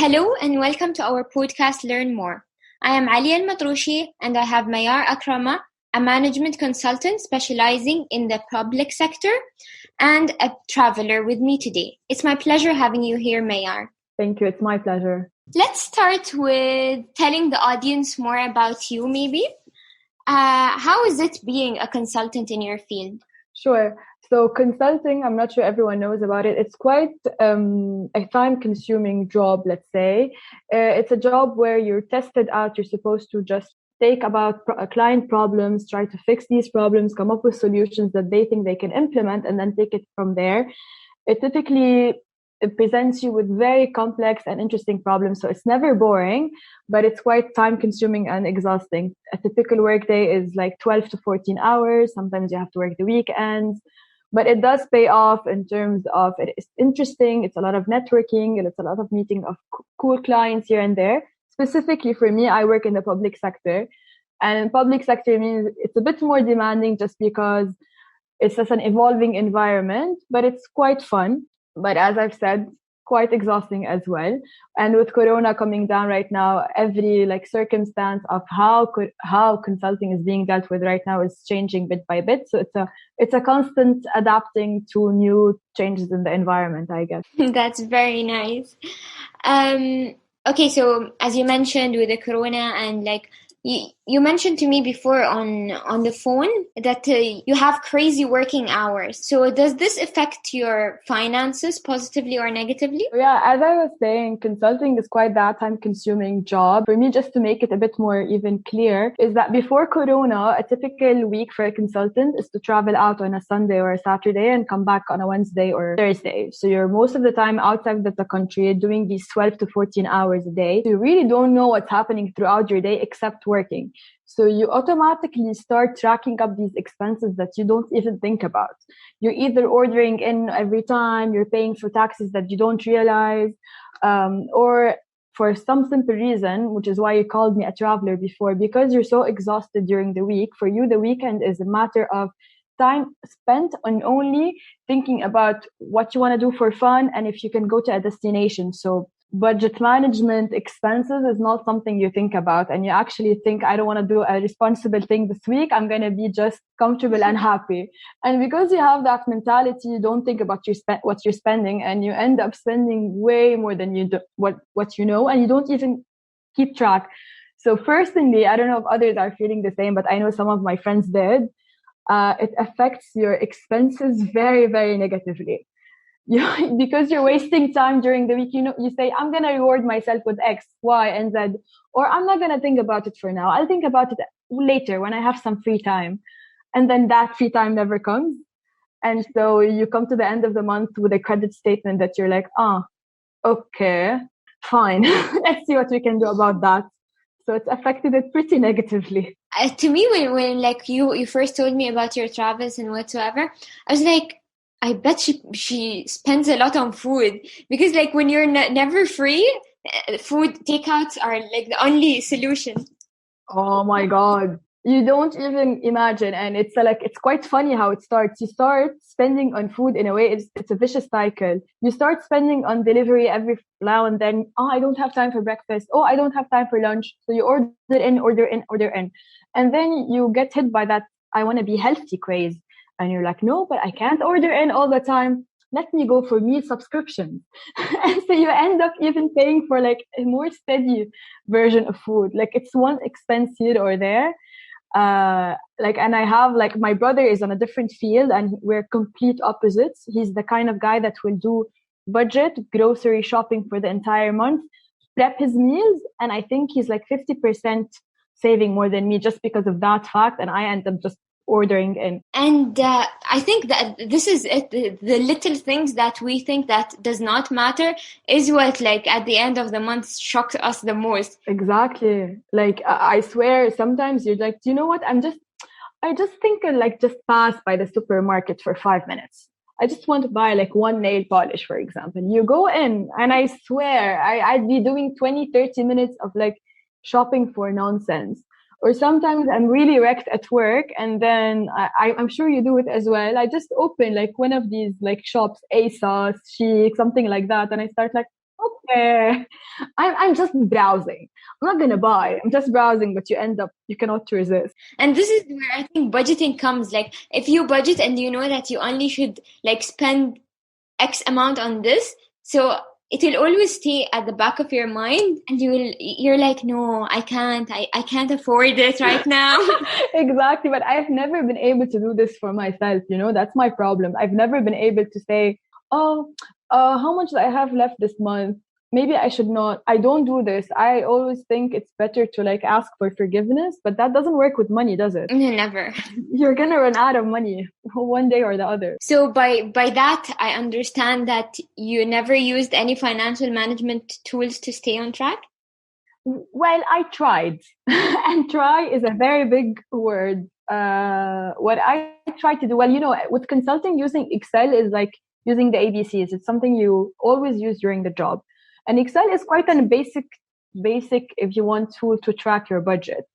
Hello and welcome to our podcast Learn More. I am Ali Al-Matroushi and I have Mayar Akrameh, a management consultant specializing in the public sector and a traveler with me today. It's my pleasure having you here, Mayar. Thank you. It's my pleasure. Let's start with telling the audience more about you, maybe. How is it being a consultant in your field? Sure. So consulting, I'm not sure everyone knows about it. It's quite a time-consuming job, let's say. It's a job where you're tested out. You're supposed to just take about client problems, try to fix these problems, come up with solutions that they think they can implement, and then take it from there. It typically presents you with very complex and interesting problems. So it's never boring, but it's quite time-consuming and exhausting. A typical workday is like 12 to 14 hours. Sometimes you have to work the weekends. But it does pay off in terms of it's interesting. It's a lot of networking and it's a lot of meeting of cool clients here and there. Specifically for me, I work in the public sector, and public sector means it's a bit more demanding just because it's just an evolving environment, but it's quite fun. But as I've said, quite exhausting as well. And with Corona coming down right now, every circumstance of how consulting is being dealt with right now is changing bit by bit. So it's a constant adapting to new changes in the environment, I guess. That's very nice. Okay, so as you mentioned with the Corona and you mentioned to me before on the phone that you have crazy working hours. So does this affect your finances positively or negatively? Yeah, as I was saying, consulting is quite that time-consuming job. For me, just to make it a bit more even clear, is that before Corona, a typical week for a consultant is to travel out on a Sunday or a Saturday and come back on a Wednesday or Thursday. So you're most of the time outside of the country doing these 12 to 14 hours a day. So you really don't know what's happening throughout your day except working. So you automatically start tracking up these expenses that you don't even think about. You're either ordering in every time, you're paying for taxes that you don't realize, or for some simple reason, which is why you called me a traveler before, because you're so exhausted during the week. For you, the weekend is a matter of time spent on only thinking about what you want to do for fun and if you can go to a destination. So budget management, expenses is not something you think about, and you actually think, I don't want to do a responsible thing this week. I'm going to be just comfortable and happy. And because you have that mentality, you don't think about what you're spending, and you end up spending way more than you do, what you know, and you don't even keep track. So personally, I don't know if others are feeling the same, but I know some of my friends did. It affects your expenses very, very negatively. Because you're wasting time during the week, you say, I'm going to reward myself with X, Y, and Z, or I'm not going to think about it for now. I'll think about it later when I have some free time. And then that free time never comes. And so you come to the end of the month with a credit statement that you're like, okay, fine. Let's see what we can do about that. So it's affected it pretty negatively. To me, when you first told me about your travels and whatsoever, I was like, I bet she spends a lot on food, because when you're never free, food takeouts are the only solution. Oh my God. You don't even imagine. And it's quite funny how it starts. You start spending on food in a way, it's a vicious cycle. You start spending on delivery every now and then. I don't have time for breakfast. I don't have time for lunch. So you order in. And then you get hit by that I want to be healthy craze. And you're like, no, but I can't order in all the time. Let me go for meal subscriptions. And so you end up even paying for a more steady version of food. It's one expense here or there. And I have my brother is on a different field and we're complete opposites. He's the kind of guy that will do budget grocery shopping for the entire month, prep his meals. And I think he's 50% saving more than me just because of that fact. And I end up just ordering in. And I think that this is it. The little things that we think that does not matter is what at the end of the month shocks us the most. Exactly. I swear sometimes you're like, you know what, I just think just pass by the supermarket for 5 minutes. I just want to buy one nail polish, for example. You go in and I swear I'd be doing 20-30 minutes of shopping for nonsense. Or sometimes I'm really wrecked at work, and then I'm sure you do it as well. I just open one of these shops, ASOS, Chic, something like that, and I start okay, I'm just browsing. I'm not gonna buy. I'm just browsing, but you cannot resist. And this is where I think budgeting comes. Like, if you budget and you know that you only should like spend X amount on this, so it will always stay at the back of your mind, and you're like, no, I can't afford it right now. Exactly, but I've never been able to do this for myself. That's my problem. I've never been able to say, oh, how much do I have left this month? Maybe I should not. I don't do this. I always think it's better to like ask for forgiveness, but that doesn't work with money, does it? No, never. You're gonna run out of money one day or the other. So by that, I understand that you never used any financial management tools to stay on track? Well, I tried, and try is a very big word. What I try to do, well, with consulting, using Excel is like using the ABCs. It's something you always use during the job. And Excel is quite a basic, if you want, tool to track your budget.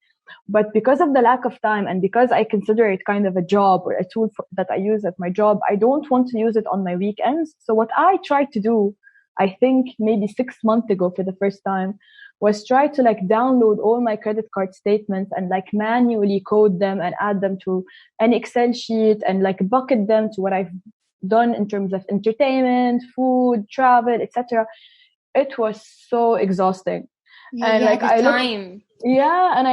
But because of the lack of time and because I consider it kind of a job or a tool that I use at my job, I don't want to use it on my weekends. So what I tried to do, I think maybe 6 months ago for the first time, was try to like download all my credit card statements and like manually code them and add them to an Excel sheet and like bucket them to what I've done in terms of entertainment, food, travel, etc. It was so exhausting. And like I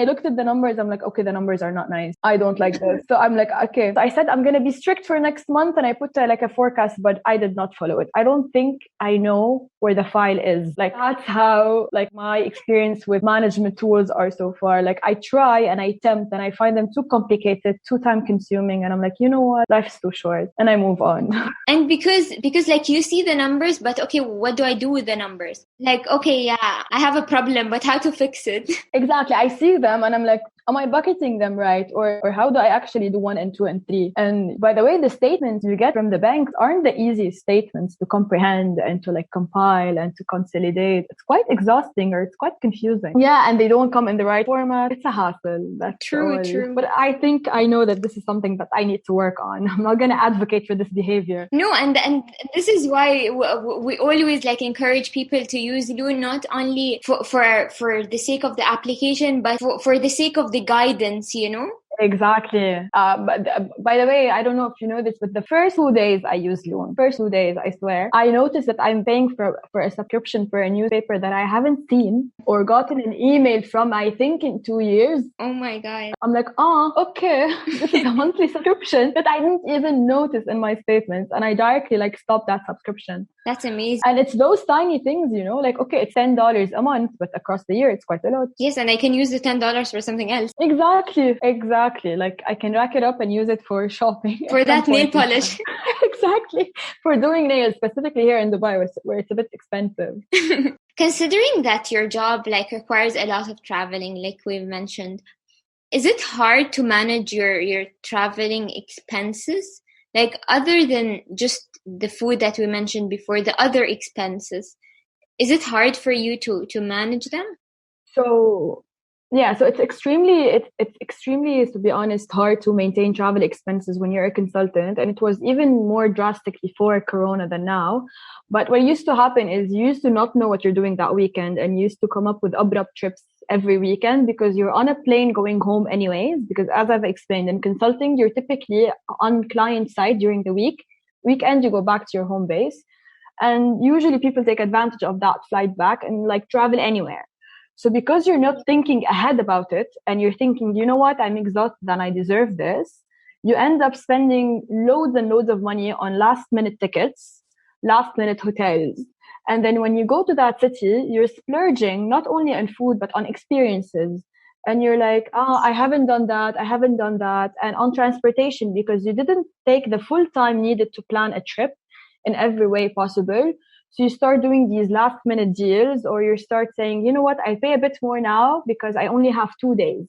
looked at the numbers. I'm like, okay, the numbers are not nice. I don't like this. So I'm like, okay. So I said I'm gonna be strict for next month, and I put like a forecast, but I did not follow it. I don't think I know where the file is. Like that's how like my experience with management tools are so far. Like I try and I attempt, and I find them too complicated, too time consuming, and I'm like, you know what, life's too short, and I move on. And because like you see the numbers, but okay, what do I do with the numbers? Like, okay, yeah, I have a problem, but how to fix it? Exactly. I see them and I'm like, am I bucketing them right? Or how do I actually do 1 and 2 and 3? And by the way, the statements you get from the banks aren't the easiest statements to comprehend and to like compile and to consolidate. It's quite exhausting, or it's quite confusing. Yeah, and they don't come in the right format. It's a hassle. That's true. But I think I know that this is something that I need to work on. I'm not going to advocate for this behavior. No, and this is why we always like encourage people to use Loon, not only for the sake of the application, but for the sake of the guidance, Exactly. But by the way, I don't know if you know this, but the first 2 days I used Loon. First 2 days, I swear, I noticed that I'm paying for a subscription for a newspaper that I haven't seen or gotten an email from, I think, in 2 years. Oh my God. I'm like, okay, this is a monthly subscription that I didn't even notice in my statements. And I directly like stopped that subscription. That's amazing. And it's those tiny things, like, okay, it's $10 a month, but across the year, it's quite a lot. Yes, and I can use the $10 for something else. Exactly. Like I can rack it up and use it for shopping. For that nail polish. Exactly. For doing nails, specifically here in Dubai, where it's a bit expensive. Considering that your job like requires a lot of traveling, like we've mentioned, is it hard to manage your traveling expenses? Like other than just the food that we mentioned before, the other expenses, is it hard for you to manage them? So it's extremely, to be honest, hard to maintain travel expenses when you're a consultant. And it was even more drastic before Corona than now. But what used to happen is you used to not know what you're doing that weekend, and you used to come up with abrupt trips every weekend because you're on a plane going home anyways. Because as I've explained, in consulting, you're typically on client side during the week. Weekend, you go back to your home base. And usually people take advantage of that flight back and like travel anywhere. So because you're not thinking ahead about it and you're thinking, you know what, I'm exhausted and I deserve this, you end up spending loads and loads of money on last minute tickets, last minute hotels. And then when you go to that city, you're splurging not only on food, but on experiences. And you're like, I haven't done that. And on transportation, because you didn't take the full time needed to plan a trip in every way possible. So you start doing these last minute deals, or you start saying, you know what, I pay a bit more now because I only have 2 days.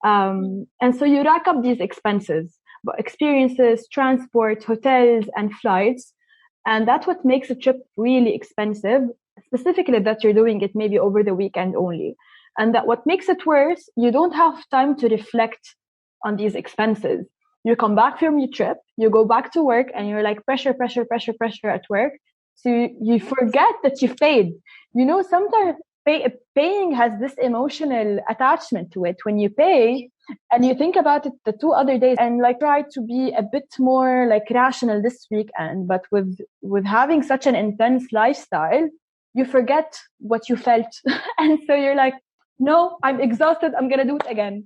And so you rack up these expenses, experiences, transport, hotels, and flights. And that's what makes a trip really expensive, specifically that you're doing it maybe over the weekend only. And that what makes it worse, you don't have time to reflect on these expenses. You come back from your trip, you go back to work, and you're like pressure at work. So you forget that you've paid. Sometimes paying has this emotional attachment to it. When you pay and you think about it the 2 other days and like try to be a bit more like rational this weekend, but with having such an intense lifestyle, you forget what you felt. And so you're like, no, I'm exhausted. I'm going to do it again.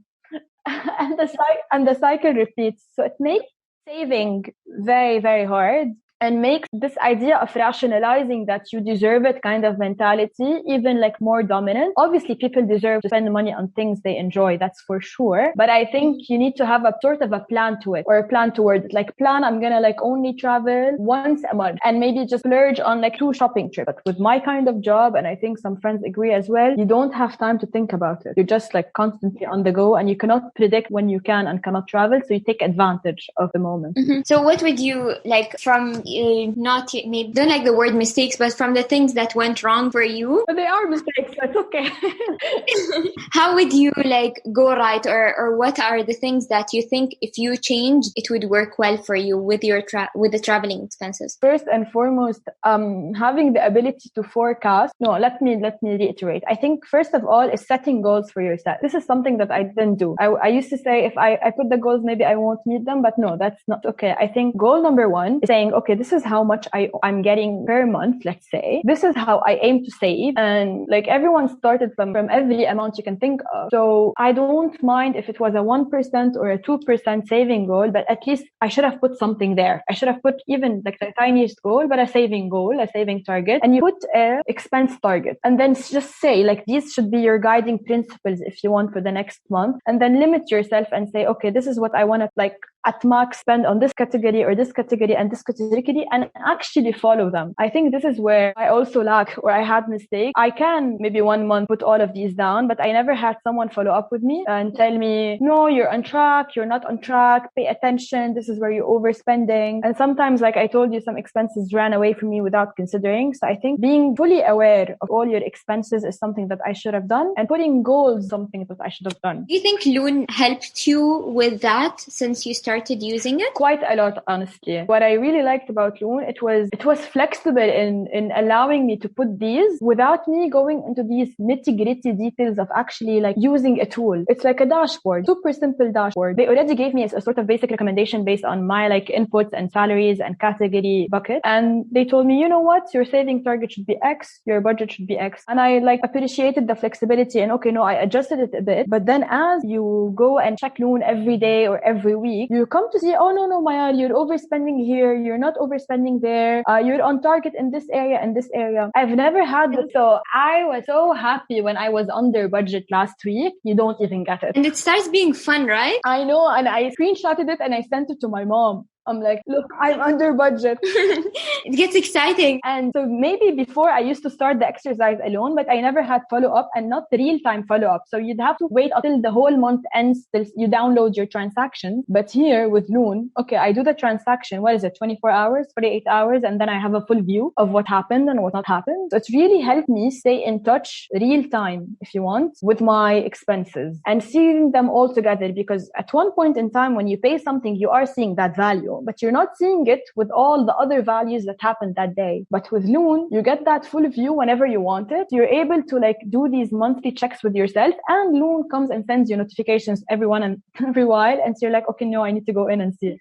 And the cycle repeats. So it makes saving very, very hard and makes this idea of rationalizing that you deserve it kind of mentality even like more dominant. Obviously, people deserve to spend money on things they enjoy, that's for sure. But I think you need to have a sort of a plan to it, or a plan towards it. Like plan, I'm gonna like only travel once a month and maybe just splurge on like 2 shopping trips. But with my kind of job, and I think some friends agree as well, you don't have time to think about it. You're just like constantly on the go and you cannot predict when you can and cannot travel. So you take advantage of the moment. So what would you like from not maybe don't like the word mistakes, but from the things that went wrong for you? But they are mistakes, so it's okay. How would you like go right, or what are the things that you think if you changed it would work well for you with your with the traveling expenses? First and foremost, having the ability to forecast. No, let me reiterate. I think first of all is setting goals for yourself. This is something that I didn't do. I used to say if I put the goals, maybe I won't meet them, but no, that's not okay. I think goal number 1 is saying, okay, this is how much I'm getting per month, let's say. This is how I aim to save. And like everyone started from every amount you can think of. So I don't mind if it was a 1% or a 2% saving goal, but at least I should have put something there. I should have put even like the tiniest goal, but a saving goal, a saving target. And you put a expense target. And then just say like these should be your guiding principles if you want for the next month. And then limit yourself and say, okay, this is what I want to like at max spend on this category or this category and this category, and actually follow them. I think this is where I also lack, or I had mistakes. I can maybe 1 month put all of these down, but I never had someone follow up with me and tell me, no, you're on track, you're not on track, pay attention, this is where you're overspending. And sometimes, like I told you, some expenses ran away from me without considering. So I think being fully aware of all your expenses is something that I should have done, and putting goals something that I should have done. Do you think Loon helped you with that since you started using it? Quite a lot, honestly. What I really liked about Loon, it was flexible in allowing me to put these without me going into these nitty-gritty details of actually like using a tool. It's like a dashboard, super simple dashboard. They already gave me a sort of basic recommendation based on my like inputs and salaries and category bucket. And they told me, you know what, your saving target should be X, your budget should be X. And I like appreciated the flexibility, and okay, no, I adjusted it a bit. But then as you go and check Loon every day or every week, you come to see, oh no, Mayar, you're overspending here, you're not overspending there, you're on target in this area and this area. I've never had this. So I was so happy when I was under budget last week. You don't even get it. And it starts being fun, right? I know. And I screenshotted it and I sent it to my mom. I'm like, look, I'm under budget. It gets exciting. And so maybe before I used to start the exercise alone, but I never had follow-up, and not real-time follow-up. So you'd have to wait until the whole month ends till you download your transactions. But here with Loon, okay, I do the transaction. What is it? 24 hours, 48 hours. And then I have a full view of what happened and what not happened. So it's really helped me stay in touch real-time, if you want, with my expenses and seeing them all together. Because at one point in time, when you pay something, you are seeing that value, but you're not seeing it with all the other values that happened that day. But with Loon, you get that full view whenever you want it. You're able to like do these monthly checks with yourself, and Loon comes and sends you notifications every while. And so you're like, okay, no, I need to go in and see.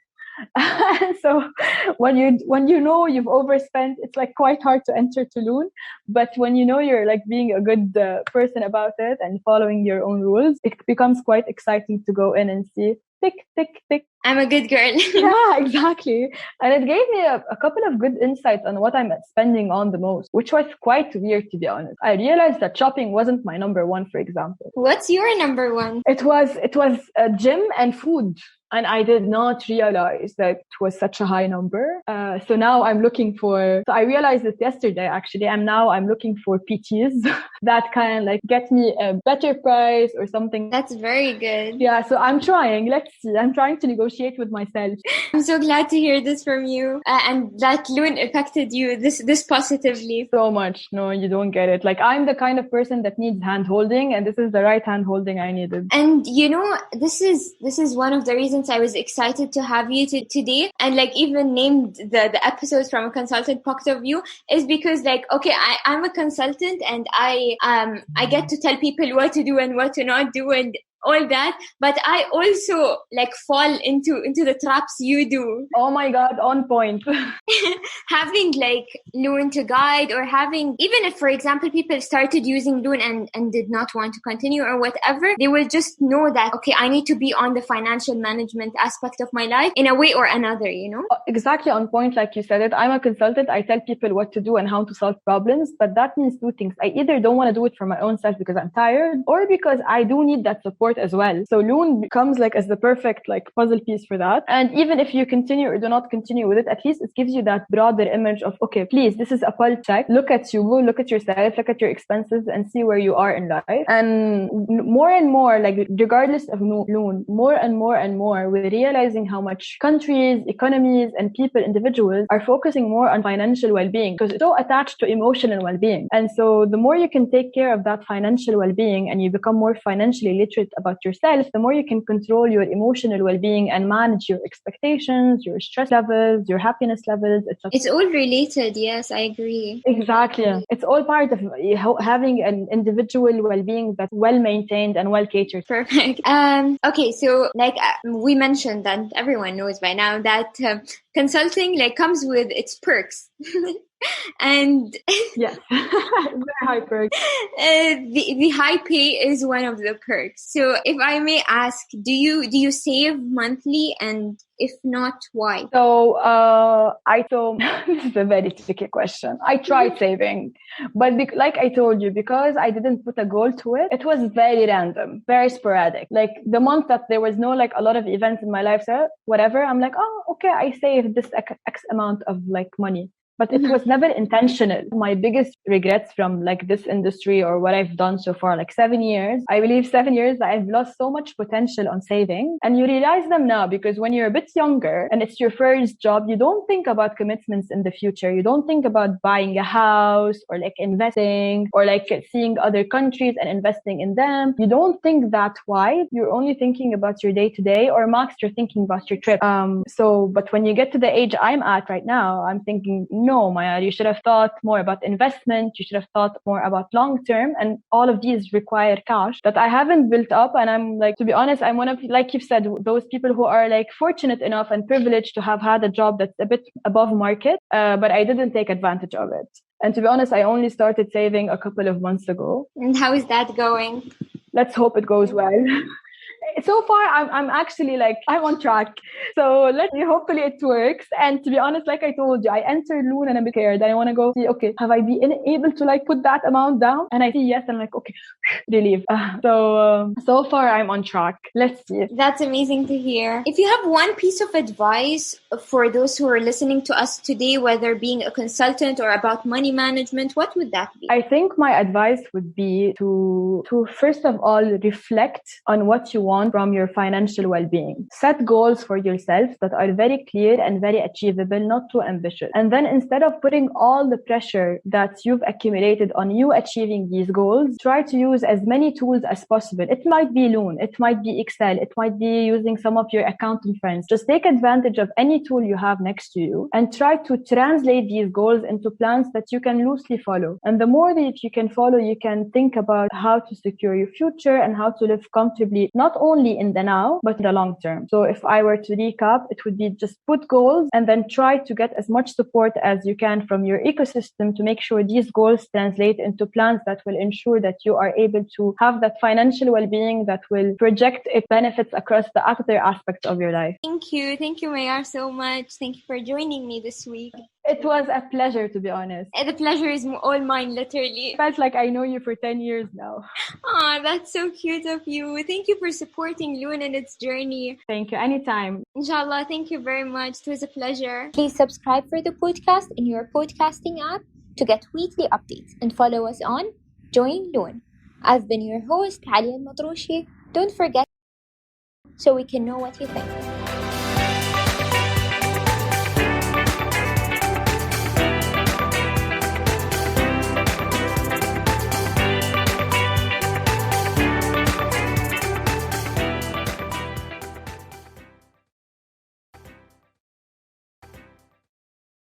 So when you know you've overspent, it's like quite hard to enter to Loon. But when you know you're like being a good person about it and following your own rules, it becomes quite exciting to go in and see. Tick, tick, tick. I'm a good girl. Yeah, exactly. And it gave me a couple of good insights on what I'm spending on the most, which was quite weird, to be honest. I realized that shopping wasn't my number 1, for example. What's your number 1? It was gym and food. And I did not realize that it was such a high number. So now I'm looking so I realized this yesterday, actually. I'm looking for PTs that can like get me a better price or something. That's very good. Yeah. So I'm trying. Let's see. I'm trying to negotiate negotiate with myself. I'm so glad to hear this from you, and that Loon affected you this positively. So much. No, you don't get it. Like, I'm the kind of person that needs hand holding, and this is the right hand holding I needed. And this is one of the reasons I was excited to have you today, and like even named the episodes from a consultant point of view, is because like, okay, I'm a consultant, and I get to tell people what to do and what to not do and all that, but I also like fall into the traps you do. Oh my God, on point. Having like Loon to guide, or having, even if, for example, people started using Loon and did not want to continue or whatever, they will just know that, okay, I need to be on the financial management aspect of my life in a way or another, Exactly on point, like you said it. I'm a consultant. I tell people what to do and how to solve problems, but that means two things. I either don't want to do it for my own self because I'm tired, or because I do need that support as well. So Loon becomes like as the perfect like puzzle piece for that. And even if you continue or do not continue with it, at least it gives you that broader image of, okay, please, this is a pulse check. Look at you, look at yourself, look at your expenses, and see where you are in life. And more and more, like regardless of Loon, more and more, we're realizing how much countries, economies, and people, individuals, are focusing more on financial well-being because it's so attached to emotional well-being. And so the more you can take care of that financial well-being and you become more financially literate about yourself, the more you can control your emotional well-being and manage your expectations, your stress levels, your happiness levels, etc. It's all related. Yes, I agree. Exactly. It's all part of having an individual well-being that's well maintained and well catered. Perfect. Okay, so like we mentioned, that everyone knows by now that consulting like comes with its perks. And yes, very high perks. The high pay is one of the perks. So if I may ask, do you save monthly, and if not, why? So this is a very tricky question. I tried saving, but like I told you, because I didn't put a goal to it, it was very random, very sporadic. Like the month that there was no like a lot of events in my life, so whatever, I'm like, oh, okay, I saved this X amount of like money. But it was never intentional. My biggest regrets from like this industry or what I've done so far, like 7 years, I believe 7 years, I've lost so much potential on saving. And you realize them now because when you're a bit younger and it's your first job, you don't think about commitments in the future. You don't think about buying a house or like investing or like seeing other countries and investing in them. You don't think that wide. You're only thinking about your day to day, or max, you're thinking about your trip. But when you get to the age I'm at right now, I'm thinking, no, Mayar, you should have thought more about investment. You should have thought more about long term. And all of these require cash that I haven't built up. And I'm like, to be honest, I'm one of, like you've said, those people who are like fortunate enough and privileged to have had a job that's a bit above market, but I didn't take advantage of it. And to be honest, I only started saving a couple of months ago. And how is that going? Let's hope it goes well. So far, I'm actually like, I'm on track. So hopefully it works. And to be honest, like I told you, I entered Loon and I'm scared. I want to go see, okay, have I been able to like put that amount down? And I see yes. And I'm like, okay, relief. So far I'm on track. Let's see. That's amazing to hear. If you have one piece of advice for those who are listening to us today, whether being a consultant or about money management, what would that be? I think my advice would be to first of all, reflect on what you want from your financial well-being. Set goals for yourself that are very clear and very achievable, not too ambitious. And then instead of putting all the pressure that you've accumulated on you achieving these goals, try to use as many tools as possible. It might be Loon, it might be Excel, it might be using some of your accounting friends. Just take advantage of any tool you have next to you and try to translate these goals into plans that you can loosely follow. And the more that you can follow, you can think about how to secure your future and how to live comfortably, not only in the now, but in the long term. So if I were to recap, it would be just put goals and then try to get as much support as you can from your ecosystem to make sure these goals translate into plans that will ensure that you are able to have that financial well-being that will project its benefits across the other aspects of your life. Thank you, Mayar, so much. Thank you for joining me this week. It was a pleasure, to be honest. The pleasure is all mine, literally. It felt like I know you for 10 years now. Oh, that's so cute of you. Thank you for supporting Loon and its journey. Thank you. Anytime. Inshallah, thank you very much. It was a pleasure. Please subscribe for the podcast in your podcasting app to get weekly updates and follow us on Join Loon. I've been your host, Ali Al-Matroushi. Don't forget so we can know what you think.